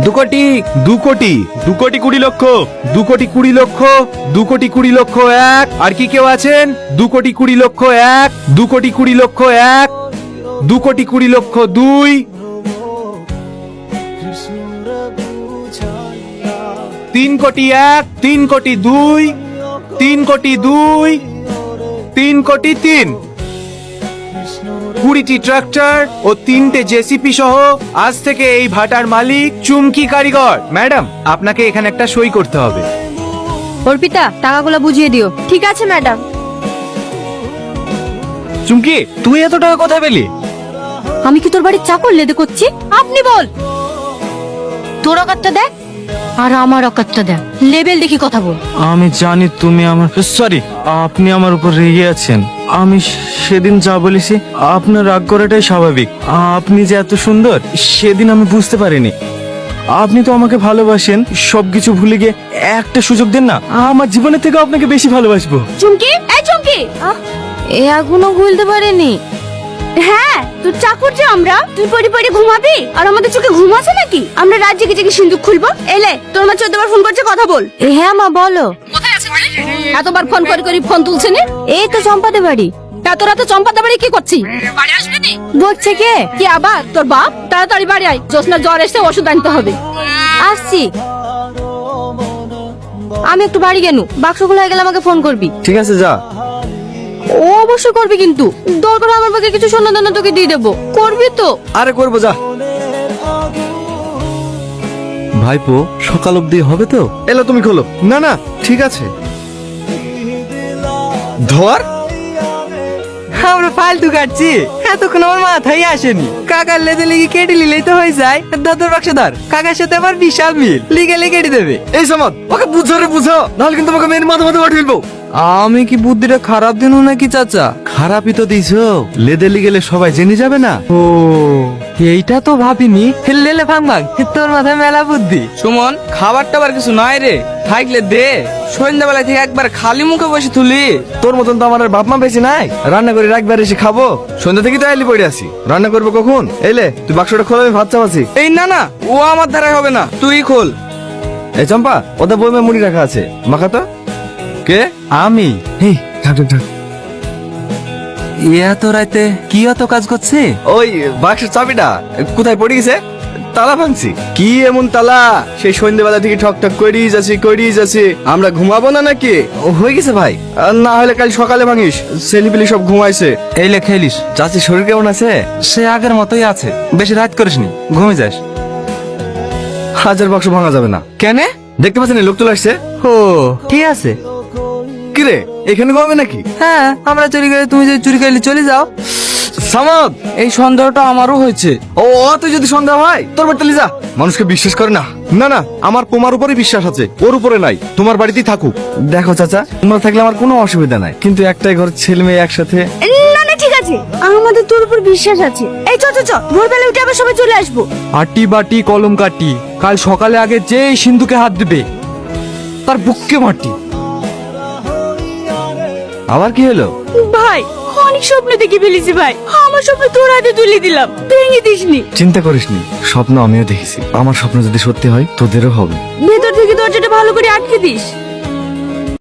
দু কোটি, 2,20,00,000 2,20,00,000, 2,20,00,000 এক। আর কি কেউ আছেন? 2,20,00,000 এক, 2,20,00,000 এক, 2,20,00,000 দুই, 3 কোটি এক, 3 কোটি দুই, 3 কোটি দুই, 3 কোটি তিন। 20টি ট্রাক্টর ও 3টে জেসিপি সহ আজ থেকে এই ভাটার মালিক চুমকি কারিগর। ম্যাডাম, আপনাকে এখানে একটা সই করতে হবে। অর্পিতা, টাকাগুলো বুঝিয়ে দিও। ঠিক আছে ম্যাডাম। চুমকি, তুই এত টাকা কোথায় পেলি? আমি কি তোর বাড়ির চাকর লেদে করছি? আপনি বল। তোর অকাতটা দেখ আর আমার অকাতটা দেখ, লেভেল দেখি কথা বল। আমি জানি তুমি আমার সরি, আপনি আমার উপর রেগে আছেন। আমি সেদিন যা বলেছি আপনার রাগ করাটাই স্বাভাবিক। আপনি যে এত সুন্দর সেদিন আমি বুঝতে পারিনি। আপনি তো আমাকে ভালোবাসেন, সবকিছু ভুলে গিয়ে একটা সুযোগ দেন না, আমার জীবনের থেকে আপনাকে বেশি ভালোবাসবো। চুমকি, এই চুমকি। এ এখনো ভুলতে পারেনি। হ্যাঁ, তোর চাকর যে আমরা, তুই পড়ি পড়ি ঘুমাবি আর আমাদের চোখে ঘুম আছে নাকি? আমরা রাত জেগে জেগে সিন্ধুক খুলবো। এলে, তোর মা 14 বার ফোন করছে, কথা বল। হ্যাঁ মা, বলো। এতবার ফোন করে করে ফোন তুলছে না? এই তো চম্পাতে বাড়ি। এত রাতে চম্পাতে বাড়ি কি করছি? বাড়ি আসবি নি? বলছে কে? কি আবার তোর বাপ? তাড়াতাড়ি বাড়ি আয়, জোসনা জ্বর এসে ওষুধ আনতে হবে। আসছি। আমি একটু বাড়ি গেল, বাক্সগুলো হয়ে গেলে আমাকে ফোন করবি। ঠিক আছে, যা। ও অবশ্যই করবি, কিন্তু দরকার আমার বাকি কিছু সোনা দানা তোকে দিয়ে দেবো। করবি তো? আরে করবো, যা। ভাইপো, সকাল অবধি হবে তো? এলো, তুমি খোলো। না না, ঠিক আছে। ধর, আমরা ফালতু কাটছি, এতক্ষণ আমার মাথায় আসেনি। কাকার লেদে লিগে কেটে নিলেই তো হয়ে যায়। দাদুর বাক্স ধর, কাকার সাথে আমার বিশাল মিল, লিগে কেটে দেবে। এই সমাদ, ওকে বুঝো রে, বুঝো, নাহলে কিন্তু তোমাকে মেয়ের মাথা মাথা উঠে ফেলবো। আমি কি বুদ্ধিটা খারাপ দিন নাকি চাচা? খারাপই তো দিছো, লেদেলি গেলে সবাই জেনে যাবে না। ও, এইটা তো ভাবিনি। লেলে ভাঙ ভাঙ, তোর মাথায় মেলা বুদ্ধি। সুমন, খাবার টাবার কিছু নাই রে, থাকলে দে। সন্ধ্যাবেলা থেকে একবার খালি মুখে বসে তুলি। তোর মতন তো আমার আর বাপ মা বেশি নাই, রান্না করে একবার এসে খাবো। সন্ধ্যা থেকে তো আইলি পড়ে আসি, রান্না করবো কখন? এলে তুই বাক্সটা খোল, আমি ভাত চাপাচ্ছি। এই না না, ও আমার ধারায় হবে না, তুই খোল। এই চম্পা, ওদের বইমে মুড়ি রাখা আছে, মাখা তো। কে? আমি। হেই, থাক থাক থাক। এত রাতে কি এত কাজ করছে? ওই বাক্সের চাবিটা কোথায় পড়ে গেছে, তালা ভাঙছি। কি এমন তালা, সেই সন্ধ্যেবেলা থেকে ঠক ঠক করেই যাচ্ছি। আমরা ঘুমাবো না নাকি? হয়ে গেছে ভাই, আর না হলে কাল সকালে ভাঙিস। ছেলেপিলি সব ঘুমাইছে। এই লে খেলিস। চাচি শরীর কেমন আছে? সে আগের মতোই আছে, বেশি রাত করিসনি, ঘুমিয়ে যাস। হাজার বাক্স ভাঙা যাবে না। কেন? দেখতে পাচ্ছেন লোক চলে আসছে। ও, ঠিক আছে। কিরে, এখানে ঘুমাবে নাকি? হ্যাঁ, আমরা চুরি গেলে তুমি যদি চুরি করলে চলে যাও। সামাদ, এই সন্দেহটা আমারও হয়েছে। ও তুই যদি সন্দেহ হয় তোর বাড়িতে যা। মানুষকে বিশ্বাস করে না। না না, আমার তোমার উপরে বিশ্বাস আছে, ওর উপরে নাই। তোমার বাড়িতেই থাকুক। দেখো চাচা, তোমরা থাকলে আমার কোনো অসুবিধা নাই, কিন্তু একটাই ঘর, ছেলে মেয়ে একসাথে। না না, ঠিক আছে, আমাদের তোর উপর বিশ্বাস আছে। এই চ চ চ, ভোরবেলা উঠে আবার সবাই চলে আসবো। আটি বাটি কলম কাটি, কাল সকালে আগে যে সিন্ধুকে হাত দেবে তার বুককে মাটি। আবার কি হলো? ভাই, অনেক স্বপ্ন দেখে ফেলেছি ভাই। আমার স্বপ্ন তোর হাতে তুলে দিলাম, ভেঙে দিসনি। চিন্তা করিসনি, স্বপ্ন আমিও দেখেছি। আমার স্বপ্ন যদি সত্যি হয় তোদেরও হবে। ভেতর থেকে দরজাটা ভালো করে আটকে দিস।